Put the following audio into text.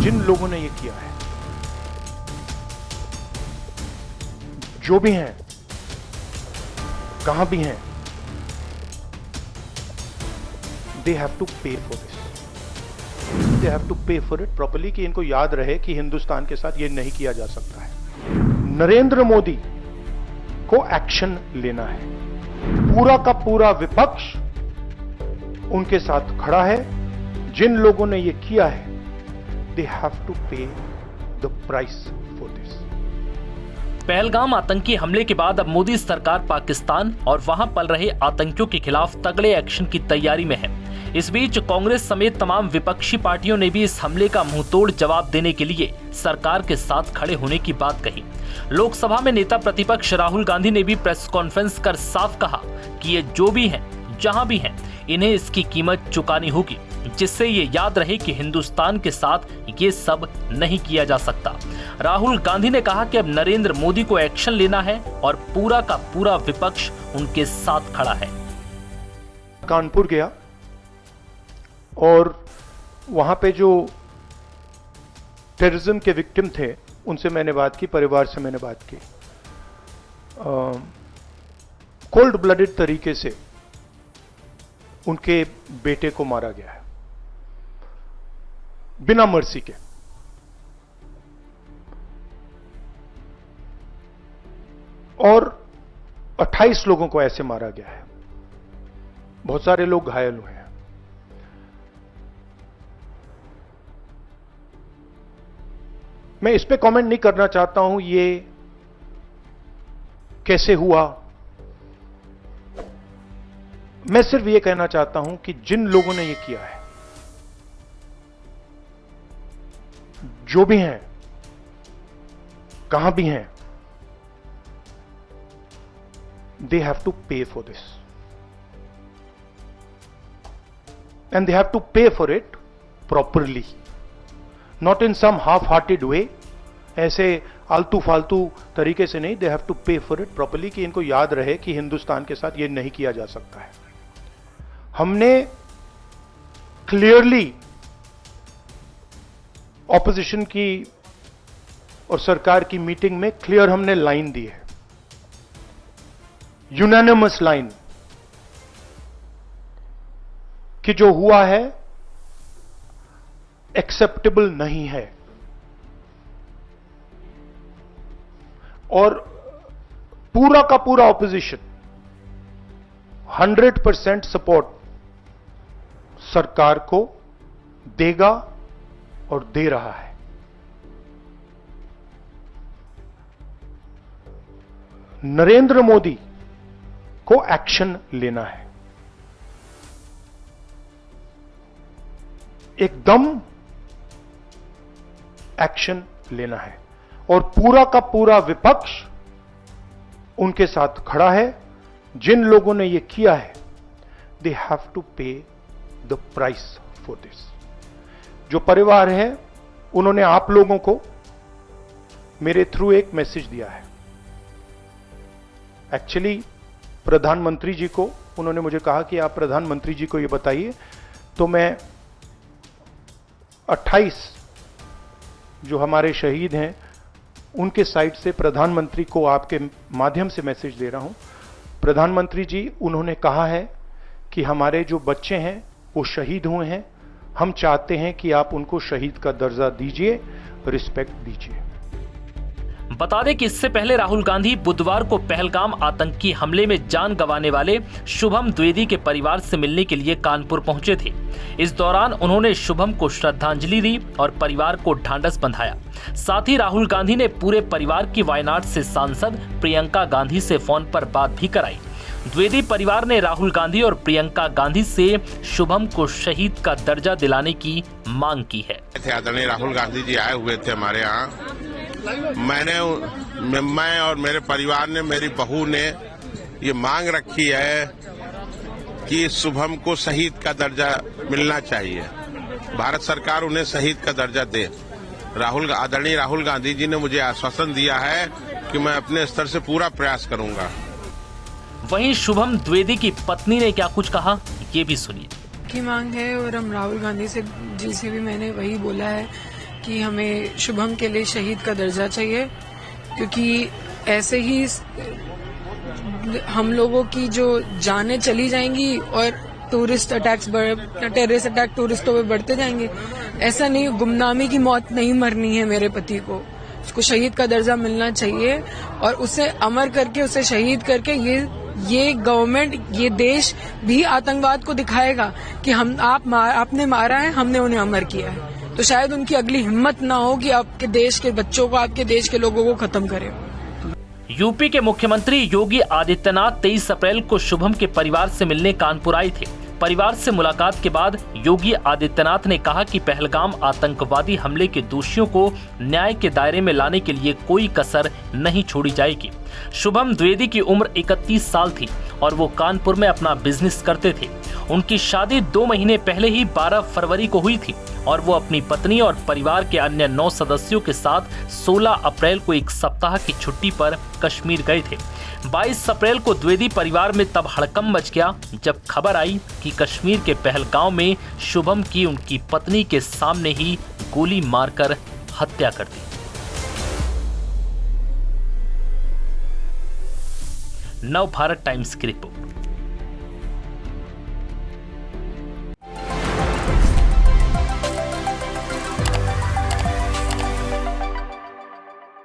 जिन लोगों ने ये किया है, जो भी हैं, कहां भी हैं, they have to pay for this. They have to pay for it properly, कि इनको याद रहे कि हिंदुस्तान के साथ ये नहीं किया जा सकता है। नरेंद्र मोदी को एक्शन लेना है। पूरा का पूरा विपक्ष उनके साथ खड़ा है। जिन लोगों ने ये किया है, they have to pay the price for this. Pahalgam आतंकी हमले के बाद अब मोदी सरकार पाकिस्तान और वहां पल रहे आतंकियों के खिलाफ तगड़े एक्शन की तैयारी में है। इस बीच कांग्रेस समेत तमाम विपक्षी पार्टियों ने भी इस हमले का मुंहतोड़ जवाब देने के लिए सरकार के साथ खड़े होने की बात कही। लोकसभा में नेता प्रतिपक्ष राहुल गांधी ने भी प्रेस कॉन्फ्रेंस कर साफ कहा कि ये जो भी हैं, जहां भी हैं, इन्हें इसकी कीमत चुकानी होगी, जिससे ये याद रहे कि हिंदुस्तान के साथ ये सब नहीं किया जा सकता। राहुल गांधी ने कहा कि अब नरेंद्र मोदी को एक्शन लेना है और पूरा का पूरा विपक्ष उनके साथ खड़ा है। कानपुर गया और वहां पे जो टेररिज्म के विक्टिम थे उनसे मैंने बात की, परिवार से मैंने बात की। कोल्ड ब्लडेड तरीके से उनके बेटे को मारा गया है, बिना मर्सी के। और 28 लोगों को ऐसे मारा गया है, बहुत सारे लोग घायल हुए हैं। मैं इस पे कमेंट नहीं करना चाहता हूं ये कैसे हुआ। मैं सिर्फ ये कहना चाहता हूं कि जिन लोगों ने ये किया है, जो भी हैं, कहां भी हैं, they have to pay for this. And they have to pay for it properly. Not in some half-hearted way. ऐसे आलतू फालतू तरीके से नहीं। They have to pay for it properly, कि इनको याद रहे कि हिंदुस्तान के साथ ये नहीं किया जा सकता है। हमने क्लियरली ऑपोजिशन की और सरकार की मीटिंग में क्लियर हमने लाइन दी है, यूनानिमस लाइन, कि जो हुआ है एक्सेप्टेबल नहीं है। और पूरा का पूरा ऑपोजिशन 100% सपोर्ट सरकार को देगा और दे रहा है। नरेंद्र मोदी को एक्शन लेना है, एकदम एक्शन लेना है। और पूरा का पूरा विपक्ष उनके साथ खड़ा है। जिन लोगों ने यह किया है, दे हैव टू पे द प्राइस फॉर दिस। जो परिवार है, उन्होंने आप लोगों को मेरे थ्रू एक मैसेज दिया है। एक्चुअली प्रधानमंत्री जी को उन्होंने मुझे कहा कि आप प्रधानमंत्री जी को ये बताइए, तो मैं 28 जो हमारे शहीद हैं उनके साइड से प्रधानमंत्री को आपके माध्यम से मैसेज दे रहा हूं। प्रधानमंत्री जी, उन्होंने कहा है कि हमारे जो बच्चे हैं वो शहीद हुए हैं, हम चाहते हैं कि आप उनको शहीद का दर्जा दीजिए, रिस्पेक्ट दीजिए। बता दें कि इससे पहले राहुल गांधी बुधवार को पहलगाम आतंकी हमले में जान गंवाने वाले शुभम द्विवेदी के परिवार से मिलने के लिए कानपुर पहुंचे थे। इस दौरान उन्होंने शुभम को श्रद्धांजलि दी और परिवार को ढांढस बंधाया। साथ ही राहुल गांधी ने पूरे परिवार की वायनाड से सांसद प्रियंका गांधी से फोन पर बात भी कराई। द्विवेदी परिवार ने राहुल गांधी और प्रियंका गांधी से शुभम को शहीद का दर्जा दिलाने की मांग की है। आदरणीय राहुल गांधी जी आए हुए थे हमारे यहाँ। मैं और मेरे परिवार ने, मेरी बहू ने ये मांग रखी है कि शुभम को शहीद का दर्जा मिलना चाहिए। भारत सरकार उन्हें शहीद का दर्जा दे। आदरणीय राहुल गांधी जी ने मुझे आश्वासन दिया है कि मैं अपने स्तर से पूरा प्रयास करूंगा। वहीं शुभम द्विवेदी की पत्नी ने क्या कुछ कहा, ये भी सुनिए। की मांग है और हम राहुल गांधी जी से भी मैंने वही बोला है कि हमें शुभम के लिए शहीद का दर्जा चाहिए, क्योंकि ऐसे ही हम लोगों की जो जानें चली जाएंगी और टेररिस्ट अटैक टूरिस्टों पे बढ़ते जाएंगे। ऐसा नहीं, गुमनामी की मौत नहीं मरनी है मेरे पति को, उसको शहीद का दर्जा मिलना चाहिए और उसे अमर करके, उसे शहीद करके ये गवर्नमेंट, ये देश भी आतंकवाद को दिखाएगा कि आपने मारा है, हमने उन्हें अमर किया है। तो शायद उनकी अगली हिम्मत ना हो कि आपके देश के बच्चों को, आपके देश के लोगों को खत्म करें। यूपी के मुख्यमंत्री योगी आदित्यनाथ 23 अप्रैल को शुभम के परिवार से मिलने कानपुर आए थे। परिवार से मुलाकात के बाद योगी आदित्यनाथ ने कहा कि पहलगाम आतंकवादी हमले के दोषियों को न्याय के दायरे में लाने के लिए कोई कसर नहीं छोड़ी जाएगी। शुभम द्विवेदी की उम्र 31 साल थी और वो कानपुर में अपना बिजनेस करते थे। उनकी शादी 2 महीने पहले ही 12 फरवरी को हुई थी और वो अपनी पत्नी और परिवार के अन्य 9 सदस्यों के साथ 16 अप्रैल को एक सप्ताह की छुट्टी पर कश्मीर गए थे। 22 अप्रैल को द्विवेदी परिवार में तब हड़कंप मच गया जब खबर आई कि कश्मीर के पहलगांव में शुभम की उनकी पत्नी के सामने ही गोली मारकर हत्या कर दी। नव भारत टाइम्स की रिपोर्ट।